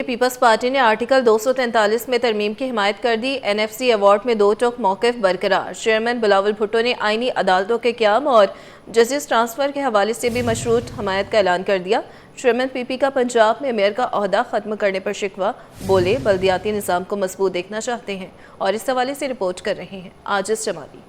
Peoples party ने article 243 में तरमीम की हिमायत कर दी। NFC अवार्ड में दो टोक मौक़िफ़ बरकरार। चेयरमैन बिलावल भुट्टो ने आईनी अदालतों के क़याम और जजेस ट्रांसफ़र के हवाले से भी मशरूत हमायत का ऐलान कर दिया। चेयरमैन PP का पंजाब में मेयर का ओहदा ख़त्म करने पर शिकवा, बोले बल्दियाती निज़ाम को मजबूत देखना चाहते हैं और इस हवाले से रिपोर्ट कर रहे हैं आजिज़ जमाली।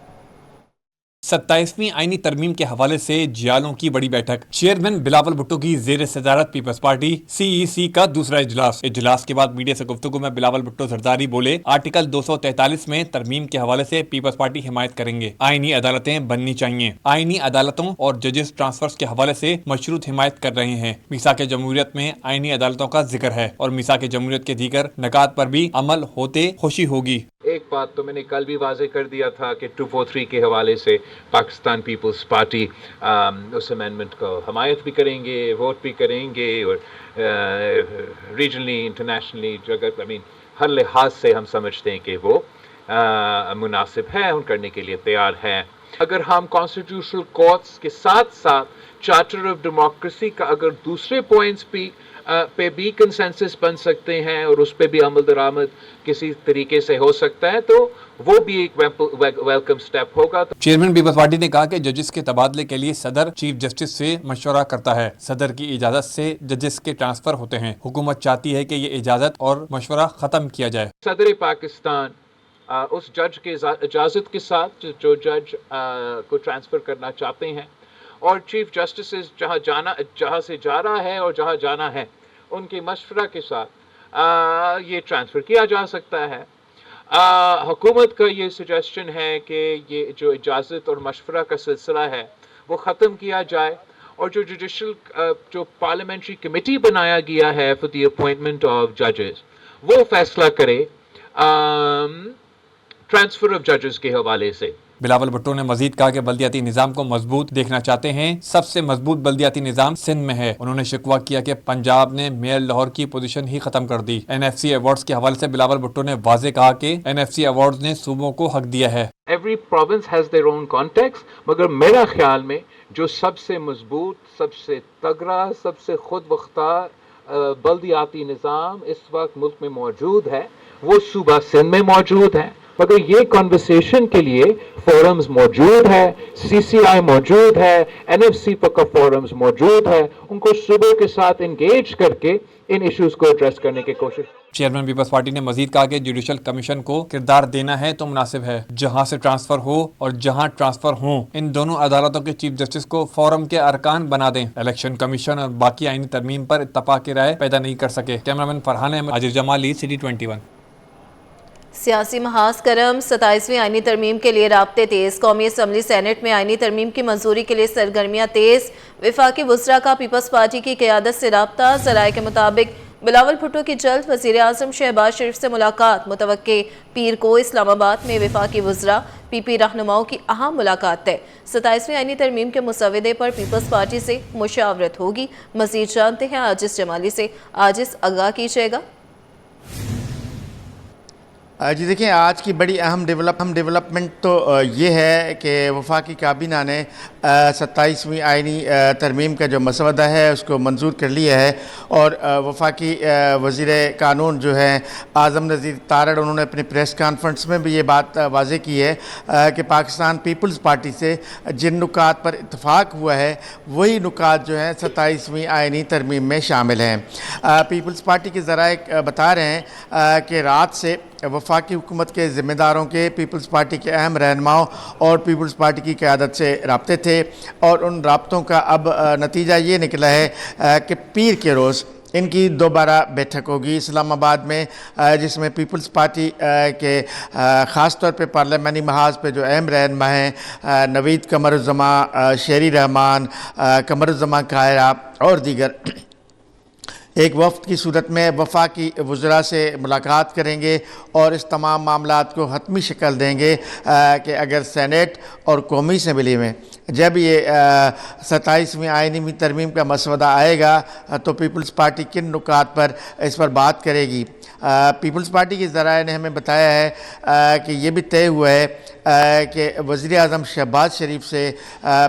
27वीं आईनी तरमीम के हवाले से जियालों की बड़ी बैठक। चेयरमैन बिलावल भुट्टो की जेर सदारत पीपल्स पार्टी CEC का दूसरा इजलास के बाद मीडिया से गुफ्तगू में बिलावल भुट्टो जरदारी बोले, आर्टिकल 243 में तरमीम के हवाले से पीपल्स पार्टी हिमायत करेंगे। आईनी अदालतें बननी चाहिए। आईनी अदालतों और जजेस ट्रांसफर के हवाले से मशरूत हिमायत कर रहे हैं। मीसाक जमहूरियत में आईनी अदालतों का जिक्र है और मीसाक जमहूरियत के दीगर नकात पर भी अमल होते खुशी होगी। एक बात तो मैंने कल भी वाजे कर दिया था कि 243 के हवाले से पाकिस्तान पीपल्स पार्टी उस अमेंडमेंट को हमायत भी करेंगे, वोट भी करेंगे और रीजनली इंटरनेशनली अगर हर लिहाज से हम समझते हैं कि वो मुनासिब है, उन करने के लिए तैयार हैं। अगर हम कॉन्स्टिट्यूशनल कोर्ट्स के साथ साथ चार्टर ऑफ डेमोक्रेसी का अगर दूसरे पॉइंट्स पे भी कंसेंसस बन सकते हैं और उस पे भी अमल दरामद किसी तरीके से हो सकता है, तो वो भी एक वेलकम स्टेप होगा। चेयरमैन पीपल्स पार्टी ने कहा कि जजेस के तबादले के लिए सदर चीफ जस्टिस से मशवरा करता है। सदर की इजाजत से जजेस के ट्रांसफर होते हैं। हुकूमत चाहती है कि ये इजाजत और मशवरा खत्म किया जाए। सदर पाकिस्तान उस जज के इजाजत के साथ जो जज को ट्रांसफर करना चाहते हैं और चीफ जस्टिस जहाँ से जा रहा है और जहाँ जाना है उनके मशवरा के साथ ये ट्रांसफ़र किया जा सकता है। हुकूमत का ये सजेशन है कि ये जो इजाज़त और मशवरा का सिलसिला है वो ख़त्म किया जाए और जो जुडिशल जो पार्लियामेंट्री कमेटी बनाया गया है फॉर द अपॉइंटमेंट ऑफ जजेस वो फैसला करे ट्रांसफ़र ऑफ जजेस के हवाले से। बिलावल भुट्टो ने मजीद कहा कि बल्दियाती निज़ाम को मजबूत देखना चाहते हैं। सबसे मजबूत बल्दियाती निज़ाम सिंध में है। उन्होंने शिकवा किया कि पंजाब ने मेयर लाहौर की पोजीशन ही खत्म कर दी। NFC अवार्ड्स के हवाले से बिलावल भुट्टो ने वाजे कहा कि NFC अवार्ड्स ने सूबों को हक दिया है। Every province has their own context, मगर मेरा ख्याल में जो सबसे मजबूत, सबसे तगड़ा, सबसे खुद मुख्तार बल्दियाती निज़ाम इस वक्त मुल्क में मौजूद है वो सूबा सिंध में मौजूद है। मगर ये कॉन्वर्सेशन के लिए फोरम्स मौजूद है, CCI मौजूद है, NFC का फोरम्स मौजूद है, उनको सूबों के साथ इंगेज करके इन इश्यूज को एड्रेस करने की कोशिश। चेयरमैन पीपल्स पार्टी ने मजीद कहा कि जुडिशल कमीशन को किरदार देना है तो मुनासिब है। जहां से ट्रांसफर हो और जहां ट्रांसफर हो, इन दोनों अदालतों के चीफ जस्टिस को फोरम के अरकान बना दें। इलेक्शन कमीशन और बाकी आईनी तरमीम पर इत्तफाक की राय पैदा नहीं कर सके। कैमरामैन फरहान अहमद, आजिज़ जमाली, City 21। सियासी महाज करम 27वीं आईनी तरमीम के लिए राब्ते तेज। कौमी असम्बली सेनेट में आईनी तरमीम की मंजूरी के लिए सरगर्मियाँ तेज। विफाकी वज़रा का पीपल्स पार्टी की क़यादत से राब्ता। ज़राए के मुताबिक बिलावल भुट्टो की जल्द वज़ीर आज़म शहबाज शरीफ से मुलाकात मुतवक्के। पीर को इस्लामाबाद में विफाकी वज़रा PP रहनुमाओं की अहम मुलाकात है। 27वीं आईनी तरमीम के मुसवदे पर पीपल्स पार्टी से मुशावरत होगी। मज़ीद जानते हैं आजिज़ जमाली से। आजिज़, आगाह कीजिएगा। जी देखिए, आज की बड़ी अहम डेवलपमेंट तो ये है कि वफाकी काबीना ने 27वीं आईनी तरमीम का जो मसवदा है उसको मंजूर कर लिया है और वफाकी वज़ीर कानून जो है आज़म नज़ीर तारड़, उन्होंने अपनी प्रेस कॉन्फ्रेंस में भी ये बात वाज़े की है कि पाकिस्तान पीपल्स पार्टी से जिन नुकात पर इत्तफाक हुआ है वही नुकात जो हैं 27वीं आईनी तरमीम में शामिल हैं। पीपल्स पार्टी के ज़राए बता रहे हैं कि रात से वफाकी हुकूमत के ज़िम्मेदारों के पीपल्स पार्टी के अहम रहनुमाओं और पीपल्स पार्टी की क़यादत से राब्ते थे और उन राब्तों का अब नतीजा ये निकला है कि पीर के रोज़ इनकी दोबारा बैठक होगी इस्लामाबाद में, जिसमें पीपल्स पार्टी के ख़ास तौर पे पार्लियामानी महाज पे जो अहम रहनुमा हैं नवीद कमरुज़्ज़मा, शेरी रहमान, कमरुज़्ज़मा कायरा और दीगर एक वफ़द की सूरत में वफाकी वज़रा से मुलाकात करेंगे और इस तमाम मामलात को हतमी शक्ल देंगे कि अगर सेनेट और कौमी असम्बली में जब ये 27वीं आईनी तरमीम का मसवदा आएगा तो पीपल्स पार्टी किन नुकात पर इस पर बात करेगी। पीपल्स पार्टी के ज़राए ने हमें बताया है कि ये भी तय हुआ है कि वज़ीर आज़म शहबाज शरीफ से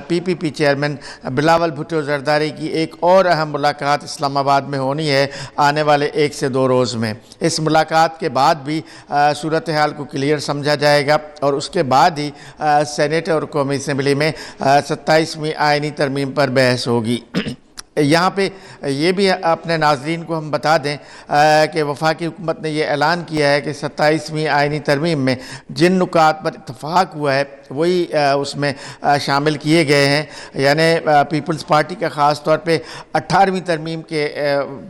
PPP चेयरमैन बिलावल भुट्टो जरदारी की एक और अहम मुलाकात इस्लामाबाद में होनी है आने वाले 1 से 2 रोज़ में। इस मुलाकात के बाद भी सूरत हाल को क्लियर समझा जाएगा और उसके बाद ही सेनेट और कौमी असम्बली में 27वीं आइनी तरमीम पर बहस होगी। यहाँ पे ये भी अपने नाजरीन को हम बता दें कि वफाकी हुकूमत ने यह ऐलान किया है कि 27वीं आइनी तरमीम में जिन नुकात पर इत्तफाक हुआ है वही उसमें शामिल किए गए हैं। यानी पीपल्स पार्टी का ख़ास तौर पे 18वीं तरमीम के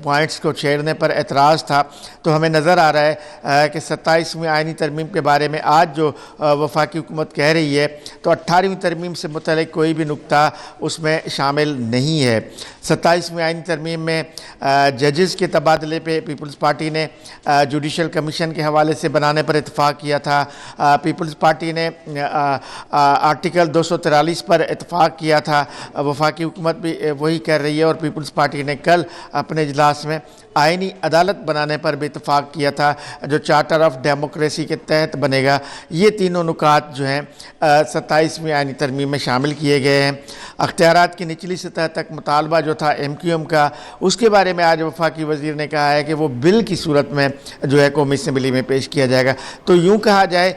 पॉइंट्स को छेड़ने पर एतराज़ था, तो हमें नज़र आ रहा है कि 27वीं आइनी तरमीम के बारे में आज जो वफाकी हुकूमत कह रही है तो 18वीं तरमीम से मुतल्लिक़ कोई भी नुक्ता उसमें शामिल नहीं है। 27वीं आइनी तरमीम में जजेस के तबादले पे पीपल्स पार्टी ने जुडिशल कमीशन के हवाले से बनाने पर इत्तफाक किया था। पीपल्स पार्टी ने आर्टिकल 243 पर इत्तफाक किया था। वफाकी हुकूमत भी वही कर रही है और पीपल्स पार्टी ने कल अपने इजलास में आइनी अदालत बनाने पर भी इत्तफाक किया था जो चार्टर ऑफ डेमोक्रेसी के तहत बनेगा। ये तीनों नुकात जो हैं 27वीं आइनी तरमीम में शामिल किए गए हैं। अख्तियारात की निचली सतह तक मुतालबा जो था MQM का, उसके बारे में आज वफाकी वज़ीर ने कहा है कि वो बिल की सूरत में जो है कौमी असम्बली में पेश किया जाएगा। तो यूँ कहा जाए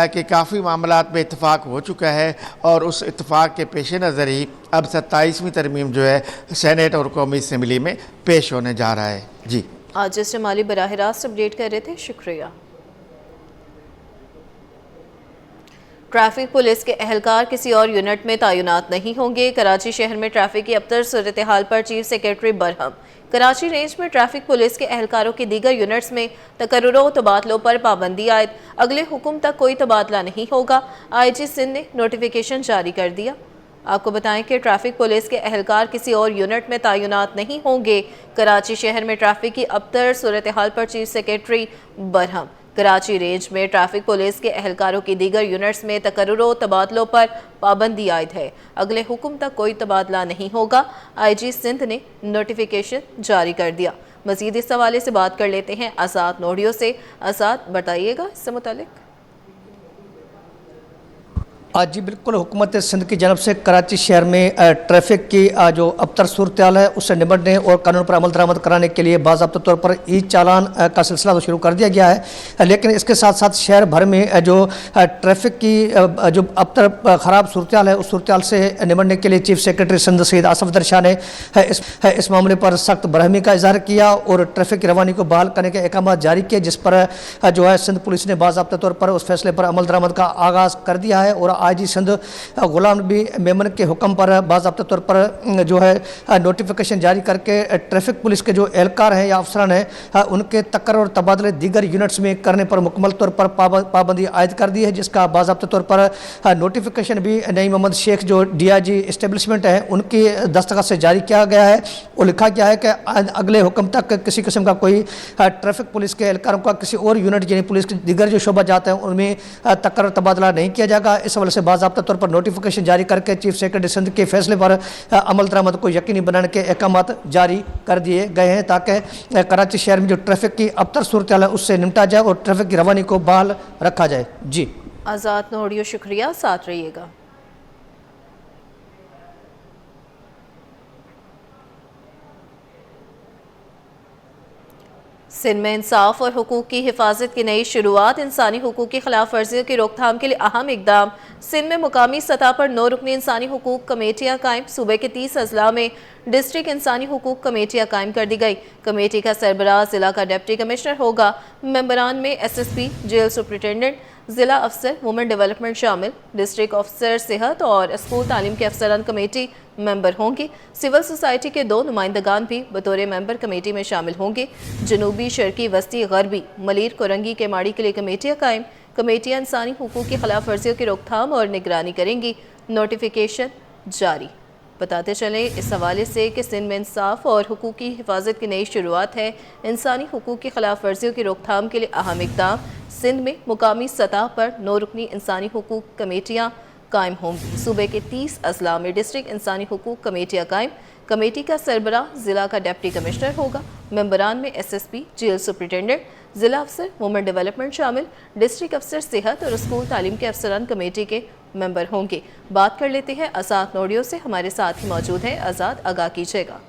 कि काफ़ी मामलात में इत्तफाक हो चुका है और उस इत्तफाक के पेश नज़र ही अब 27वीं तरमीम जो है सेनेट और कौमी असम्बली में पेश होने जा रहा है। जी, आज जमाली बराह रास्त अपडेट कर रहे थे, शुक्रिया। ट्रैफिक पुलिस के अहलकार किसी और यूनिट में तैनात नहीं होंगे। कराची शहर में ट्रैफिक की अबतर सूरत हाल पर chief secretary Barham. Karachi range में ट्रैफिक पुलिस के अहलकारों की दीगर यूनिट्स में तकर्रुरों तबादलों पर पाबंदी आयद, अगले हुक्म तक कोई तबादला नहीं होगा। IG सिंध ने नोटिफिकेशन जारी कर दिया। आपको बताएं कि ट्रैफिक पुलिस के अहलकार किसी और यूनिट में तैनात नहीं होंगे। कराची शहर में ट्रैफिक की अबतर सूरत हाल पर chief secretary Barham. Karachi range में ट्रैफिक पुलिस के अहलकारों की दीगर यूनिट्स में तकर्रुरों तबादलों पर पाबंदी आयद है, अगले हुक्म तक कोई तबादला नहीं होगा। IG सिंध ने नोटिफिकेशन जारी कर दिया। मजीद इस हवाले से बात कर लेते हैं आज़ाद नोडियो से। आज़ाद, बताइएगा इससे मुतालिक। आज जी बिल्कुल हुकूमत सिंध की जानब से कराची शहर में ट्रैफिक की जो अबतर सूरत हाल है उससे निपटने और कानून पर अमल दरामद कराने के लिए बाज़ाब्ता तौर पर ई चालान का सिलसिला तो शुरू कर दिया गया है, लेकिन इसके साथ साथ शहर भर में जो ट्रैफिक की जो अबतर ख़राब सूरत हाल है उस सूरत हाल से निपटने के लिए चीफ सेक्रेटरी सिंध सैयद आसिफ अदर शाह ने इस मामले पर सख्त बरहमी का इजहार किया और ट्रैफिक की रवानी को बहाल करने के अहकाम जारी किए, जिस पर जो है सिंध पुलिस ने बाज़ाब्ता तौर पर उस फैसले पर अमल दरामद का आगाज़ कर दिया है। और IG सिंध गुलाम नबी मेमन के हुक्म पर बाज़ाब्ता तौर पर जो है नोटिफिकेशन जारी करके ट्रैफिक पुलिस के जो एहलकार हैं या अफसरान हैं उनके तकर्रुर और तबादले दीगर यूनिट्स में करने पर मुकम्मल तौर पर पाबंदी आयद कर दी है, जिसका बाज़ाब्ता तौर पर नोटिफिकेशन भी नईम मोहम्मद शेख जो DIG इस्टेब्लिशमेंट है उनकी दस्तखत से जारी किया गया है। और लिखा गया है कि अगले हुक्म तक किसी किस्म का कोई ट्रैफिक पुलिस के एहलकारों का किसी और यूनिट यानी पुलिस के दीगर जो शोबा जाते हैं उनमें तकर्रुर तबादला नहीं किया जाएगा। इस हवाले से बाज़ाब्ता तौर पर नोटिफिकेशन जारी करके चीफ सेक्रेटरी सिंध के फैसले पर अमल दरामद को यकीनी बनाने के अहकाम जारी कर दिए गए हैं ताकि कराची शहर में जो ट्रैफिक की अबतर सूरत हाल है उससे निपटा जाए और ट्रैफिक की रवानी को बहाल रखा जाए। जी, आज़ाद नोडियो, शुक्रिया, साथ रहिएगा। सिंध में इंसाफ और हुकूक की हिफाजत की नई शुरुआत, इंसानी हुकूक की खिलाफ वर्जियों की रोकथाम के लिए अहम इकदाम। सिंध में मुकामी सतह पर 9 रुकनी इंसानी हुकूक कमेटियां कायम। सूबे के 30 अजला में डिस्ट्रिक्ट इंसानी हुकूक कमेटियां कायम कर दी गई। कमेटी का सरबराह जिला का डिप्टी कमिश्नर होगा। मेंबरान में SSP, जेल सुपरिटेंडेंट, जिला अफसर वुमेन डेवलपमेंट शामिल, डिस्ट्रिक्ट ऑफिसर सेहत और स्कूल तालीम के अफसरान कमेटी मेंबर होंगे। सिविल सोसाइटी के 2 नुमाइंदगान भी बतौर मेंबर कमेटी में शामिल होंगे। जनूबी, शर्की, वस्ती, गरबी, मलीर, कोरंगी के माड़ी के लिए कमेटियां कायम। कमेटियां इंसानी हुकूक की खिलाफ वर्जियों की रोकथाम और निगरानी करेंगी। नोटिफिकेशन जारी। बताते चलें इस हवाले से कि सिंध में इंसाफ और हुकूक की हिफाजत की नई शुरुआत है। इंसानी हुकूक की खिलाफ वर्जियों की रोकथाम के लिए अहम इकदाम। सिंध में मुकामी सतह पर 9 रुकनी इंसानी हुकूक कमेटियाँ कायम होंगी। सूबे के 30 अजला में डिस्ट्रिक्ट इंसानी हुकूक कमेटियाँ कायम। कमेटी का सरबराह जिला का डिप्टी कमिश्नर होगा। मेंबरान में एसएसपी, जेल सुपरिटेंडेंट, जिला अफसर, वुमेन डेवलपमेंट शामिल, डिस्ट्रिक्ट अफसर सेहत और स्कूल तालीम के अफसरान कमेटी के मेंबर होंगे। बात कर लेते हैं आज़ाद नोडियो से, हमारे साथ ही मौजूद है आज़ाद, आगाह कीजिएगा।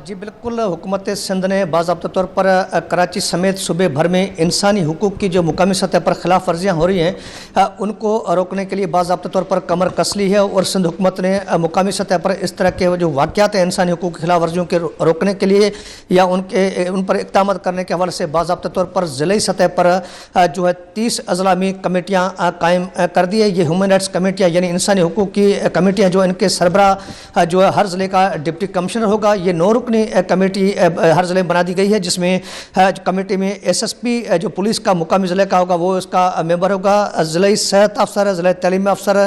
जी बिल्कुल, हुकूमत सिंध ने बाज़ाब्ता तौर पर कराची समेत सूबे भर में इंसानी हुकूक की जो मुकामी सतह पर खिलाफ वर्जियाँ हो रही हैं उनको रोकने के लिए बाज़ाब्ता तौर पर कमर कस ली है और सिंध हुकूमत ने मुकामी सतह पर इस तरह के जो वाक़यात हैं इंसानी हुकूक की खिलाफ वर्जियों के रोकने के लिए या उन पर इक़दाम करने के हवाले से बाज़ाब्ता तौर पर ज़िले सतह पर जो है 30 अज़लामी कमेटियाँ कायम कर दी है। ये ह्यूमन राइट्स कमेटियाँ यानी इंसानी हुकूक की कमेटियाँ जो इनके सरबराह जो है हर ज़िले का डिप्टी कमिश्नर होगा। ये 9 रुकनी कमेटी हर ज़िले में बना दी गई है, जिसमें कमेटी में एसएसपी जो पुलिस का मुकामी ज़िले का होगा वो इसका मेंबर होगा। ज़िले सेहत अफसर, ज़िले तलीम अफसर,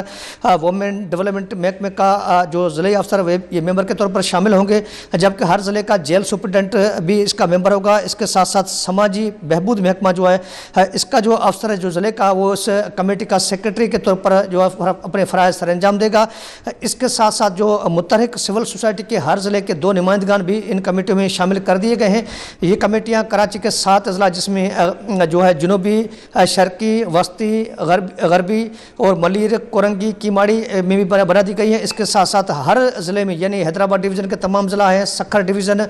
वुमेन डेवलपमेंट महकमे का जो ज़िले अफसर वे ये मेंबर के तौर पर शामिल होंगे, जबकि हर ज़िले का जेल सुपरिटेंडेंट भी इसका मेंबर होगा। इसके साथ साथ समाजी बहबूद महकमा जो है इसका जो अफसर है जो ज़िले का वो इस कमेटी का सेक्रेटरी के तौर पर जो अपने फ़राइज़ सर अंजाम देगा। इसके साथ साथ जो मुतहरिक सिविल सोसाइटी के हर ज़िले के 2 नुमाइंदगान भी इन कमेटियों में शामिल कर दिए गए हैं। ये कमेटियां कराची के 7 अजला जिसमें जो है जनूबी, शर्की, वस्ती, गरबी और मलिर, कोरंगी, कीमाड़ी में भी बना दी गई है। इसके साथ साथ हर ज़िले में यानी हैदराबाद डिवीज़न के तमाम ज़िला हैं, Sukkur division,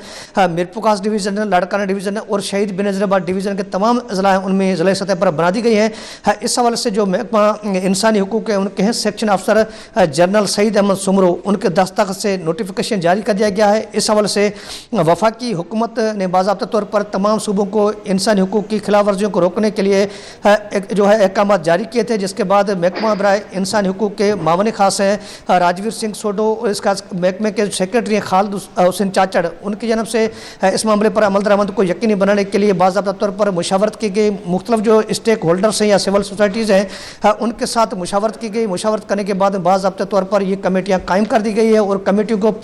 Mirpurkhas division, Larkana division और शहीद बेनज़ीराबाद डिवीज़न के तमाम ज़िला हैं, उनमें ज़िले सतह पर बना दी गई है। इस हवाले से जो महकमा इंसानी हुकूक है उनके हैं सेक्शन अफसर जनरल सईद अहमद सुमरो, उनके दस्तखत से नोटिफिकेशन जारी कर दिया गया है। इस हवाले से वफाकी हुकूमत ने बाज़ाब्ता तौर पर तमाम सूबों को इंसानी हुकूक की खिलाफ वर्जियों को रोकने के लिए जो है अहकाम जारी किए थे, जिसके बाद महकमा बराए इंसानी हुकूक के मामले खास हैं राजवीर सिंह सोडो और इसका महकमे के सेक्रेटरी हैं खालिद हुसैन चाचड़, उनकी जानब से इस मामले पर अमल दरामद को यकीनी बनाने के लिए बाज़ाब्ता तौर पर मुशावरत की गई। मुख्तलिफ जो स्टेक होल्डर्स हैं या सिविल सोसाइटीज़ हैं उनके साथ मुशावरत की गई। मुशावरत करने के बाद बाज़ाब्ता तौर पर ये कमेटियाँ कायम कर दी गई है और कमेटियों को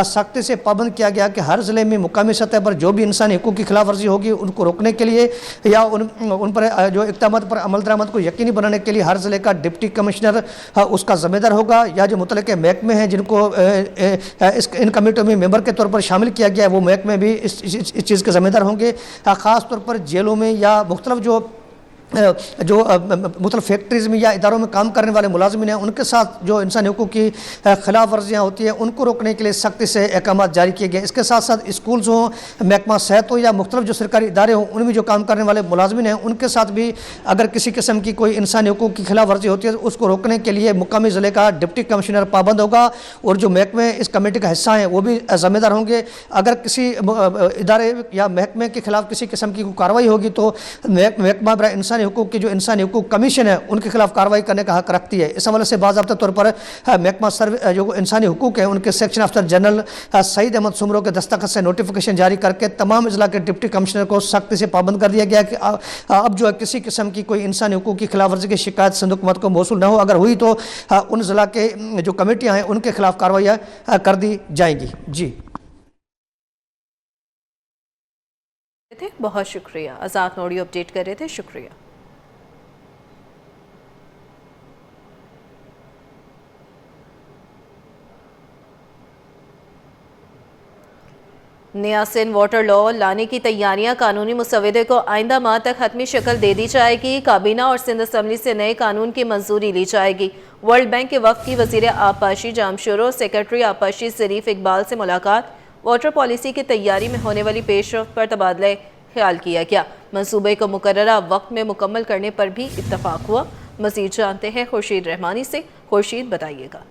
सख्ती से पाबंद किया गया कि हर ज़िले में मुकामी सतह पर जो भी इंसानी हुकूक की खिलाफ वर्जी होगी उनको रोकने के लिए या उन पर जो इक़दाम पर अमल दरामद को यकीनी बनाने के लिए हर ज़िले का डिप्टी कमिश्नर उसका ज़िम्मेदार होगा, या जो मुतल्लिक़ महकमे हैं जिनको इन कमेटियों में मेंबर के तौर पर शामिल किया गया है वो महकमे भी इस चीज़ के ज़िम्मेदार होंगे। ख़ास तौर पर जेलों में या मुख्तलिफ जो मुख्तलिफ फैक्ट्रीज़ में या इदारों में काम करने वाले मुलाजिमीन हैं उनके साथ जो इंसानी हुकूक की खिलाफ वर्जियाँ होती हैं उनको रोकने के लिए सख्ती से अहकाम जारी किए गए। इसके साथ साथ स्कूल्स हों, महकमा सेहत हो या मुख्तलिफ जो सरकारी इदारे हों उनमें जो काम करने वाले मुलाजिमीन हैं उनके साथ भी अगर किसी किस्म की कोई इंसानी हुकूक की खिलाफ वर्जी होती है तो उसको रोकने के लिए मुकामी ज़िले का डिप्टी कमिश्नर पाबंद होगा और जो महकमे इस कमेटी का हिस्सा हैं वो भी ज़िम्मेदार होंगे। अगर किसी इदारे या महकमे के खिलाफ किसी किस्म की कार्रवाई होगी तो महकमा बराए इंसानी हुकूक की जो इंसानी हुकूक कमीशन है उनके खिलाफ कार्रवाई करने का हक रखती है। इस हवाले से बाज़ाब्ता तौर पर महकमा जो इंसानी हुकूक है उनके सेक्शन अफसर जनरल सईद अहमद सुमरो के दस्तखत से नोटिफिकेशन जारी करके तमाम अजला के डिप्टी कमिश्नर को सख्ती से पाबंद कर दिया गया कि अब जो है किसी किस्म की कोई इंसानी हुकूक की खिलाफ वर्जी की शिकायत सिंध हुकूमत को मौसूल न हो, अगर हुई तो उन ज़िला के जो कमेटियाँ हैं उनके खिलाफ कार्रवाई कर दी जाएंगी। जी बहुत शुक्रिया, आज़ाद नोडियो अपडेट कर रहे थे, शुक्रिया। नया सिंध वाटर लॉ लाने की तैयारियां, कानूनी मुसवदे को आइंदा माह तक हतमी शक्ल दे दी जाएगी। काबीना और सिंध असम्बली से नए कानून की मंजूरी ली जाएगी। वर्ल्ड बैंक के वफ्द की वजीर आबपाशी जामशोर और सेक्रेटरी आबपाशी ज़रीफ इकबाल से मुलाकात। वाटर पॉलिसी की तैयारी में होने वाली पेशरफ्त पर तबादला ख्याल किया गया। मंसूबे को मुकर्ररा वक्त में मुकम्मल करने पर भी इत्तफाक हुआ। मज़ीद जानते हैं खुर्शीद रहमानी से। खुर्शीद, बताइएगा।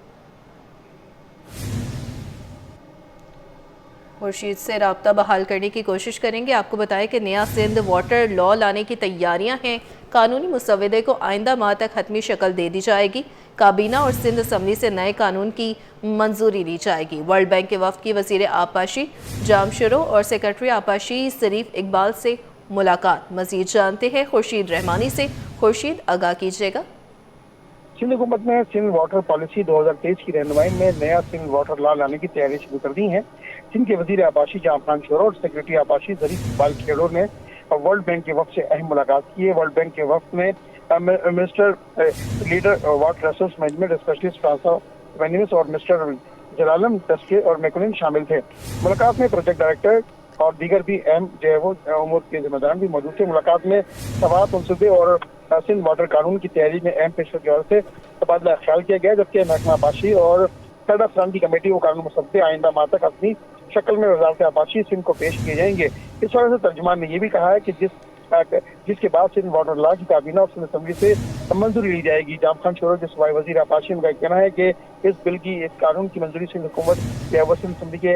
खुर्शीद से राब्ता बहाल करने की कोशिश करेंगे। आपको बताएं कि नया सिंध वाटर लॉ लाने की तैयारियां हैं। कानूनी मुसवदे को आइंदा माह तक हतमी शक्ल दे दी जाएगी। काबीना और सिंध असम्बली से नए कानून की मंजूरी ली जाएगी। वर्ल्ड बैंक के वफ्द की वजीर आबपाशी जामशोरो और सेक्रेटरी आबपाशी ज़रीफ इकबाल से मुलाकात। मज़ीद जानते हैं खुर्शीद रहमानी से। खुर्शीद, आगाह कीजिएगा। सिंध हुकूमत ने सिंध वाटर पॉलिसी 2023 की रहनुमाई में नया सिंध वाटर लॉ लाने की तैयारी शुरू कर दी है। सिंध के वजीर आबपाशी जामखान शोरो और सेक्रेटरी आबपाशी ज़रीफ इकबाल खेड़ो ने वर्ल्ड बैंक के वफ्द से अहम मुलाकात की है। वर्ल्ड बैंक के वफ्द में minister leader water resource management specialist Venice और मिस्टर जलालम टस्के और मैकुलिन शामिल थे। मुलाकात में प्रोजेक्ट डायरेक्टर और दीगर भी अहम जो है वो उमूर के जिम्मेदार भी मौजूद थे। मुलाकात में सवात मनसूबे और सिंध वाटर कानून की तैयारी में अहम पेशवर की ओर से तबादला ख्याल किया गया, जबकि महकमा आबाशी और सड़क अफसरान की कमेटी को कानून मसौदे आइंदा माह तक अपनी शक्ल में वजारत आबाशी सिंध को पेश किए जाएंगे। इस वजह से तर्जुमान ने यह भी कहा है कि जिसके बाद सिंध वाटर लॉ की काबीना और सिंध असेंबली से मंजूरी ली जाएगी। जाम खान शोरो के सूबाई वजीर आबाशी का कहना है कि इस बिल की इस कानून की मंजूरी सिंध हुकूमत या सिंध असेंबली के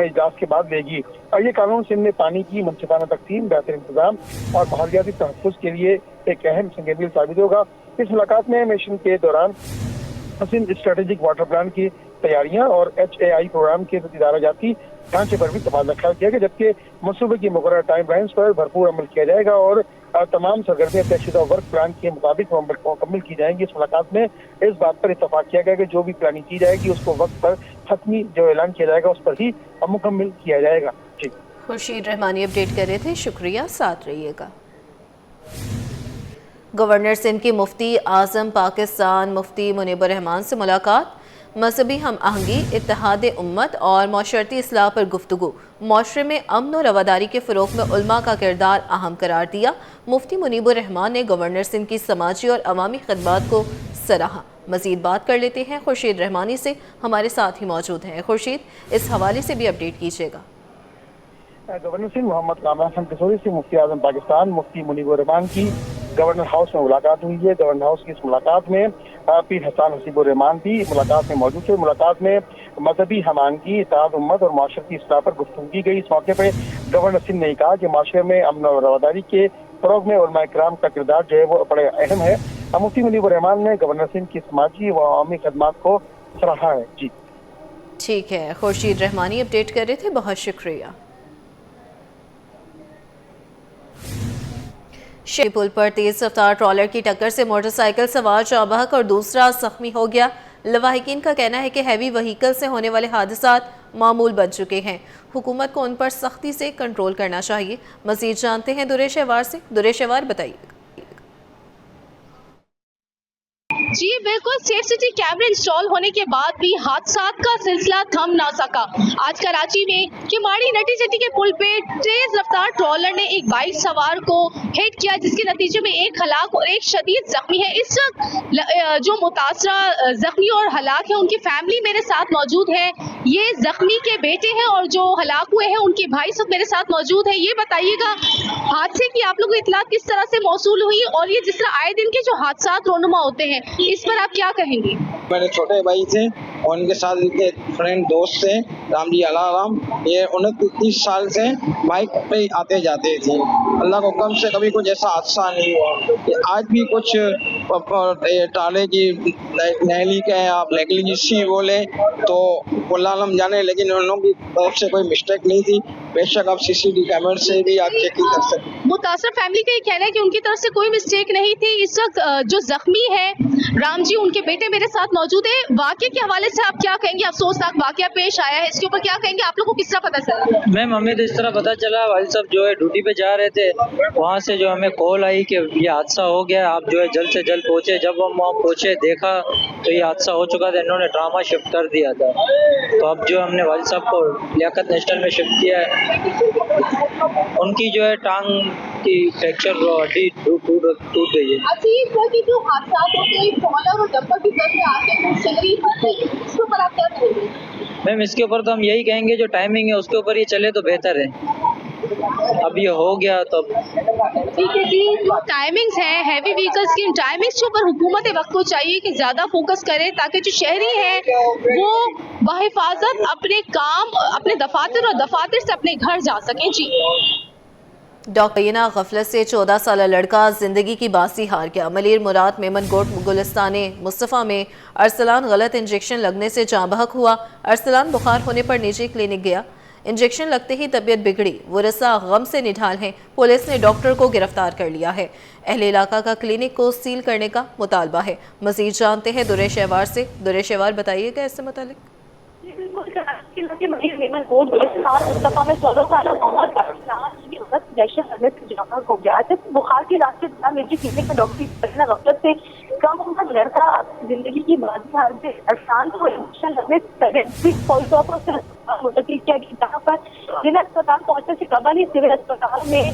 इजलास के बाद लेगी और ये कानून सिंध में पानी की मुनसिफाना तकसीम, बेहतर इंतजाम और माहौलियाती तहफ़्फ़ुज़ के लिए एक अहम संगीन साबित होगा। इस मुलाकात में मिशन के दौरान सिंध स्ट्रेटेजिक वाटर प्लान की तैयारियां और HAI प्रोग्राम के इदाराजाती ढांचे पर भी तबादला ख्याल किया गया, जबकि मनसूबे की मुकर्रर टाइम लाइन्स पर भरपूर अमल किया जाएगा और तमाम सरगर्मियां तयशुदा वर्क प्लान के मुताबिक मुकम्मल की जाएंगी। इस मुलाकात में इस बात पर इत्तफाक किया गया कि जो भी प्लानिंग की जाएगी उसको वक्त पर हतमी जो ऐलान किया जाएगा उस पर ही मुकम्मल किया जाएगा। जी, खुर्शीद रहमानी अपडेट कर रहे थे, शुक्रिया, साथ रहिएगा। गवर्नर सिंध की मुफ्ती आज़म पाकिस्तान मुफ्ती मुनीबुर रहमान से मुलाकात। मजहबी हम आहंगी, इत्तेहाद उम्मत और माशरती इस्लाह पर गुफ्तगू। माशरे में अमन और रवादारी के फ़रोग़ में उलमा का किरदार अहम करार दिया। मुफ्ती मुनीबुर रहमान ने गवर्नर सिंध की समाजी और अवामी खिदमात को सराहा। मज़ीद बात कर लेते हैं खुर्शीद रहमानी से, हमारे साथ ही मौजूद हैं। खुर्शीद, इस हवाले से भी अपडेट कीजिएगा। गवर्नर सिंह मोहम्मद कामरान खान किशोरी से मुफ्ती आज़म पाकिस्तान मुफ्ती मुनीबुर रहमान की गवर्नर हाउस में मुलाकात हुई है। गवर्नर हाउस की इस मुलाकात में पीर हसन हसीबुर रहमान भी मुलाकात में मौजूद थे। मुलाकात में मजहबी हमानगी, इत्तेहाद उम्मत और माशरती इस्लाह पर गुफ्तगू की गई। इस मौके पर गवर्नर सिंह ने कहा कि माशरे में अमन और रवादारी के फ़रोग़ में उलमा इकराम का किरदार जो है वो बड़े अहम है। मुफ्ती मुनीबुर रहमान ने गवर्नर सिंह की समाजी व अवामी खदमात को सराहा है। जी, ठीक है, खुर्शीद रहमानी अपडेट कर रहे थे, बहुत शुक्रिया। पुल पर तेज रफ्तार ट्रॉलर की टक्कर से मोटरसाइकिल सवार जाँ बहक और दूसरा जख्मी हो गया। लवाहिकीन का कहना है कि हैवी व्हीकल से होने वाले हादसात मामूल बन चुके हैं। हुकूमत को उन पर सख्ती से कंट्रोल करना चाहिए। मजीद जानते हैं दुरेश अहवार से। दुरेश अहवार, बताइए। जी बिल्कुल, सेफ सिटी कैमरे इंस्टॉल होने के बाद भी हादसात का सिलसिला थम ना सका। आज कराची में किमाड़ी नटी चट्टी के पुल पे तेज रफ्तार ट्रॉलर ने एक बाइक सवार को हिट किया, जिसके नतीजे में एक हलाक और एक शदीद जख्मी है। इस वक्त जो मुतासरा जख्मी और हलाक है उनकी फैमिली मेरे साथ मौजूद है। ये जख्मी के बेटे हैं और जो हलाक हुए हैं उनके भाई सब मेरे साथ मौजूद है। ये बताइएगा, हादसे की आप लोगों को इत्तला किस तरह से मौसूल हुई और ये जिस तरह आए दिन के जो हादसात रोनुमा होते हैं इस पर आप क्या कहेंगे? मेरे छोटे भाई थे और उनके साथ इनके फ्रेंड दोस्त थे रामजी अलाराम। ये 29 साल से बाइक पे आते जाते थे। अल्लाह को कम से कभी कुछ ऐसा हादसा नहीं हुआ। आज भी कुछ टाले की नहली के आप नेगलिजेंसी बोले तो अल्लाह जाने, लेकिन उन लोगों की तरफ से कोई मिस्टेक नहीं थी। बेशक आप CCTV कैमरे से भी आप चेक कर सकते। मुतासर फैमिली का ये कहना है कि उनकी तरफ से कोई मिस्टेक नहीं थी। इस वक्त जो जख्मी है राम जी, उनके बेटे मेरे साथ मौजूद है। वाकये के हवाले से आप क्या कहेंगे? अफसोसनाक वाकया पेश आया है, इसके ऊपर क्या कहेंगे? आप लोगों को किस तरह पता चला? मैम, हमें तो इस तरह पता चला, भाई साहब जो है ड्यूटी पे जा रहे थे, वहाँ से जो हमें कॉल आई कि ये हादसा हो गया, आप जो है जल्द से जल्द पहुँचे। जब हम वहाँ पहुँचे देखा तो ये हादसा हो चुका था। इन्होंने ड्रामा शिफ्ट कर दिया था, तो अब जो हमने वालिद साहब को लियाकत नेशनल में शिफ्ट किया है। उनकी जो है टांग की फ्रैक्चर हड्डी टूट गई है। जो हादसा और डब्बा की तरफ आके इसके ऊपर आप क्या कहेंगे? मैम, इसके ऊपर तो हम यही कहेंगे जो टाइमिंग है उसके ऊपर ये चले तो बेहतर है। अब ये हो गया तो ठीक है जी। जो टाइमिंग्स हैं हैवी व्हीकल्स की, टाइमिंग्स के ऊपर हुकूमत वक्त को चाहिए कि ज़्यादा फोकस करे ताकि जो शहरी है वो बहिफाजत अपने काम, अपने दफातर और दफातर से अपने घर जा सकें। जी, डॉक्टर गफलत से 14 साल लड़का जिंदगी की बासी हार गया। मलीर मुराद मेमन गोट गुलिस्तान मुस्तफ़ा में अरसलान गलत इंजेक्शन लगने से जाँ बहक हुआ। अरसलान बुखार होने पर निजी क्लिनिक गया, इंजेक्शन लगते ही तबीयत बिगड़ी। वरसा गम से निढाल हैं। पुलिस ने डॉक्टर को गिरफ्तार कर लिया है। अहले इलाका का क्लिनिक को सील करने का मुतालबा है। मजीद जानते हैं दुरेश अहवार से। दुरेश अहवार, बताइएगा इससे मुतालिक। मलीर मेमन गोट गुलिस्तान मुस्तफ़ा में 14 साल मोहम्मद इंजेक्शन लगने से जाँ बहक हो गया। बुखार के इलाज के दौरान निजी क्लिनिक में डॉक्टर गफलत से कम उम्र लड़का जिंदगी की बात से आसान को इमोशन लगने किया कि जहाँ पर जिला अस्पताल पहुंचने से कबल ही सिविल अस्पताल में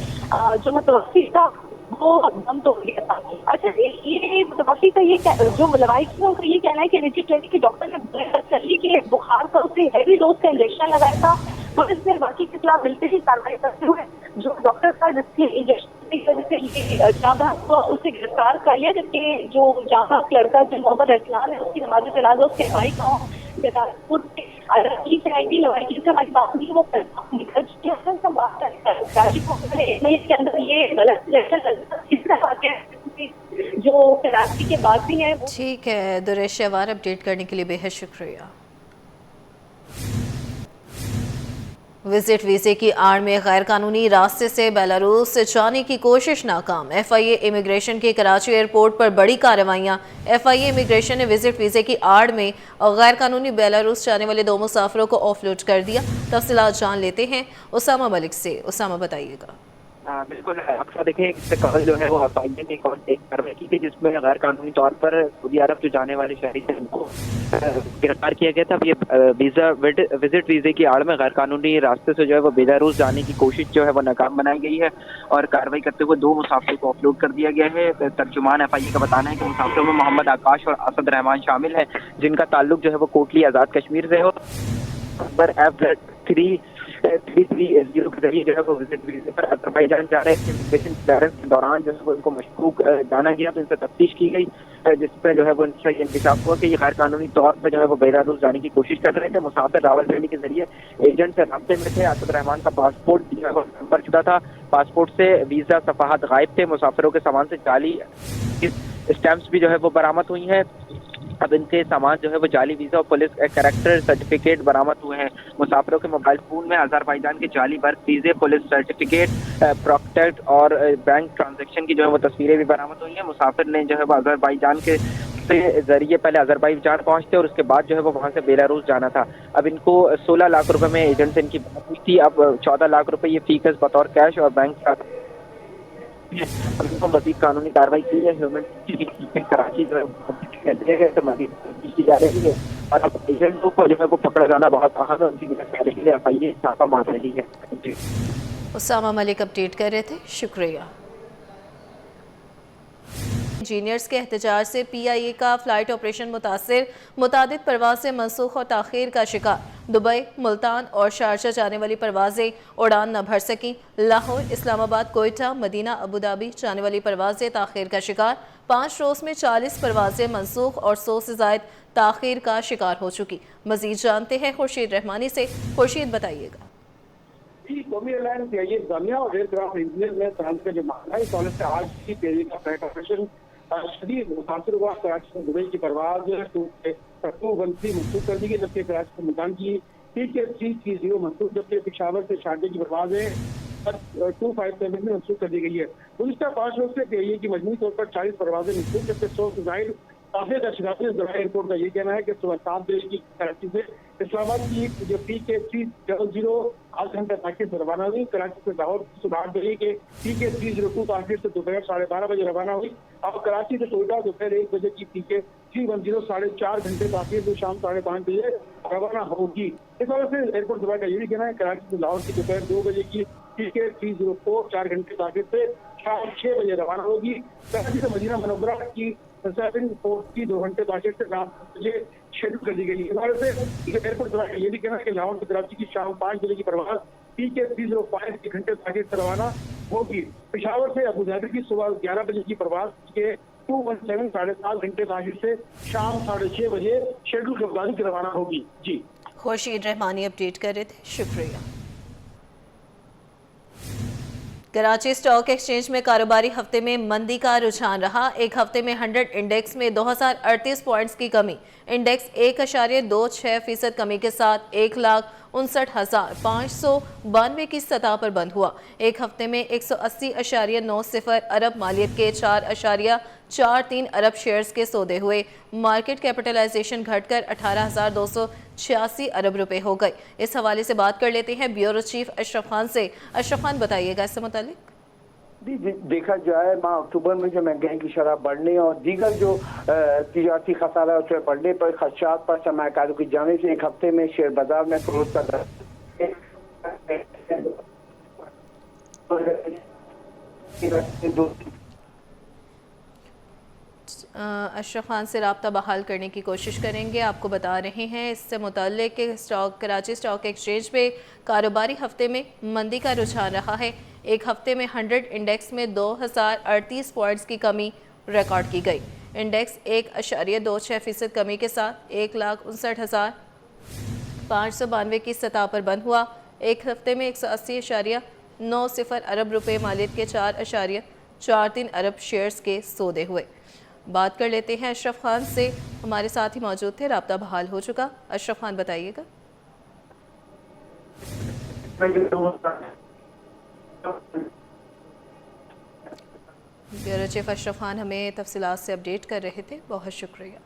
जो मुतवफी था वो दम तोड़ गया था। अच्छा, ये मुतवफी का ये जो लड़ाई की उनका ये कहना है कि निजी क्लिनिक के डॉक्टर ने चली कि बुखार का उसे हैवी डोज का इंजेक्शन लगाया था। पुलिस ने बाकी के खिलाफ मिलते ही कार्रवाई करते हुए जो डॉक्टर था जिसके इंजेक्शन की वजह से ये जामा हुआ उसे गिरफ्तार कर लिया, जबकि जो जामा लड़का जो मोहम्मद अरसलान है उसकी नमाज जनाजा उसके भाई गाँव से आएगी लड़ाई से हमारी बात नहीं, वो निकल चुके हैं। सब बात इसके अंदर ये गलत जो कराची के बाद भी है। ठीक है दुरेश शहवार, अपडेट करने के लिए बेहद शुक्रिया। विजिट वीजे की आड़ में गैर कानूनी रास्ते से बेलारूस जाने की कोशिश नाकाम। एफआईए इमिग्रेशन के कराची एयरपोर्ट पर बड़ी कार्रवाइयां। एफआईए इमिग्रेशन ने विजिट वीजे की आड़ में गैर कानूनी बेलारूस जाने वाले 2 मुसाफिरों को ऑफलोड कर दिया। तफसीलात जान लेते हैं उसामा मलिक से। उसामा बताइएगा। बिल्कुल, अक्सर देखें इससे कबल जो है वो एफआईए ने एक कार्रवाई की थी जिसमें गैर कानूनी तौर पर सऊदी अरब जो जाने वाले शहरी थे उनको गिरफ्तार किया गया था। अब ये विजिट वीजे की आड़ में गैर कानूनी रास्ते से जो है वो बेलारूस जाने की कोशिश जो है वो नाकाम बनाई गई है और कार्रवाई करते हुए 2 मुसाफिरों को ऑफलोड कर दिया गया है। तर्जुमान एफआईए का बताना है कि मुसाफिरों में मोहम्मद आकाश और असद रहमान शामिल है, जिनका ताल्लुक जो है वो कोटली आज़ाद कश्मीर से हो। नंबर F33 के जरिए जो है वो विजिट वीजे पर अजरबैजान जा रहे थे। इमिग्रेशन क्लियरेंस के दौरान जो है वो इनको मशकूक जाना गया तो इनसे तफ्तीश की गई, जिसपे जो है वो इनसे इंकशाफ हुआ कि ये गैर कानूनी तौर पर जो है वो बेलारूस जाने की कोशिश कर रहे थे। मुसाफिर रावलपिंडी के जरिए एजेंट से राब्ते में थे। असद रहमान का पासपोर्ट जो है वो नंबर शुदा था, पासपोर्ट से वीजा सफाहत गायब थे। मुसाफिरों के सामान से जाली स्टैम्प्स भी जो है वो बरामद हुई हैं। अब इनके सामान जो है वो जाली वीजा और पुलिस कैरेक्टर सर्टिफिकेट बरामद हुए हैं। मुसाफिरों के मोबाइल फोन में अजरबैजान के जाली वर्क वीजे, पुलिस सर्टिफिकेट, प्रॉक्टेड और बैंक ट्रांजैक्शन की जो है वो तस्वीरें भी बरामद हुई हैं। मुसाफिर ने जो है वो अजरबैजान के जरिए पहले अजरबैजान पहुंचते और उसके बाद जो है वो वहां से बेलारूस जाना था। अब इनको 16 लाख रुपए में एजेंट से इनकी बात हुई थी। अब 14 लाख रुपए ये फीस बतौर कैश और बैंक मजीद कानूनी कार्रवाई की है। ह्यूमन कराची जो है की जा रही है और अब एजेंटों को जो है वो पकड़ा जाना बहुत अहम है। उनकी गिरफ्तारी के लिए एफआईए छापा मार रही है। उसामा मलिक अपडेट कर रहे थे, शुक्रिया। इंजीनियर्स के एहतजाज से पीआईए का फ्लाइट ऑपरेशन मुतासिर, मुतादिद परवाजें मनसूख और ताखीर का शिकार। दुबई, मुल्तान और शारजा जाने वाली परवाजें उड़ान न भर सकी। Lahore, Islamabad, Quetta, Medina, Abu Dhabi जाने वाली परवाजें ताखीर का शिकार। 5 रोज़ में 40 परवाजें मनसूख और 100 से ज़ायद ताखीर का शिकार हो चुकी। मजीद जानते हैं खुर्शीद रहमानी से। खुर्शीद बताइएगा। कौमी एयरलाइन पीआईए जामिया और एयरक्राफ्ट इंजीनियर में तहल का जो मामला है इस हवाले से आज की पीआईए का फ्लाइट ऑपरेशन शदीद मुतासर हुआ। कराची से दुबई की परवाज 213 मंसूख कर दी गई, जबकि कराची से मुल्तान की PK330 मंसूख, जबकि पेशावर से शारजा की परवाज 257 में मंसूख कर दी गई है। गुज़िश्ता 5 रोज से पीआईए की मजमूई तौर पर 40 परवाजें मंसूख, जबकि 100 से ज़ायद काफी का शिकार। दुबई एयरपोर्ट का ये कहना है कि सुबह 7 बजे की कराची से इस्लामाबाद की जो PK300 8 घंटे ताखिर से रवाना हुई। कराची से लाहौर सुबह 8 बजे के PK302 ताखिर से दोपहर 12:30 बजे रवाना हुई। और कराची से कोयटा दोपहर 1 बजे की PK310 4.5 घंटे ताखिर से शाम 5:30 बजे रवाना होगी। इस वजह से एयरपोर्ट दुबई का ये भी कहना है कराची से लाहौर की दोपहर 2 बजे की PK304 4 घंटे ताखिर से शाम 6 बजे रवाना होगी। कराची से मदीना मनव्वरा की 2 घंटे ताखिर से रात 10 बजे शेड्यूल कर दी गई है। इस वजह से एयरपोर्ट दुबई का ये भी कहना है कि लाहौर से कराची की शाम 5 बजे की परवाज PK305 1 घंटे ताखिर से रवाना होगी। पेशावर से अबू धाबी की सुबह 11 बजे की परवाज के 217 7.5 घंटे ताखिर से शाम 6:30 बजे शेड्यूल के मुताबिक रवाना होगी। जी, खुर्शीद रहमानी अपडेट कर रहे थे, शुक्रिया। कराची स्टॉक एक्सचेंज में कारोबारी हफ्ते में मंदी का रुझान रहा। एक हफ्ते में 100 इंडेक्स में 2038 पॉइंट्स की कमी। इंडेक्स 1.26% कमी के साथ 1,59,592 की सतह पर बंद हुआ। एक हफ्ते में 180.90 अरब मालियत के 4.43 अरब शेयर्स के सौदे हुए। मार्केट कैपिटलाइजेशन घटकर 18,286 अरब रुपए हो गए। इस हवाले से बात कर लेते हैं ब्यूरो चीफ अशरफ खान से। अशरफ खान बताइएगा इससे मुतालिक। देखा जाए माह अक्टूबर में जो महंगाई की शरह बढ़ने और दीगर जो तिजारती खसारा है उसमें बढ़ने पर खदशात पर सरमाकारों की जाने से एक हफ्ते में शेयर बाजार में फरोख्त का अशरफ खान से रब्ता बहाल करने की कोशिश करेंगे। आपको बता रहे हैं इससे मुताल्लिक कि कराची स्टॉक एक्सचेंज पे कारोबारी हफ्ते में मंदी का रुझान रहा है। एक हफ्ते में 100 इंडेक्स में 2038 पॉइंट्स की कमी रिकॉर्ड की गई। इंडेक्स 1.26% कमी के साथ 1,59,592 की सतह पर बंद हुआ। एक हफ्ते में 180.90 अरब रुपये मालियत के 4.43 अरब शेयर्स के सौदे हुए। बात कर लेते हैं अशरफ खान से, हमारे साथ ही मौजूद थे, राब्ता बहाल हो चुका। अशरफ खान बताइएगा। ब्यूरो चीफ अशरफ खान हमें तफसीलात से अपडेट कर रहे थे, बहुत शुक्रिया।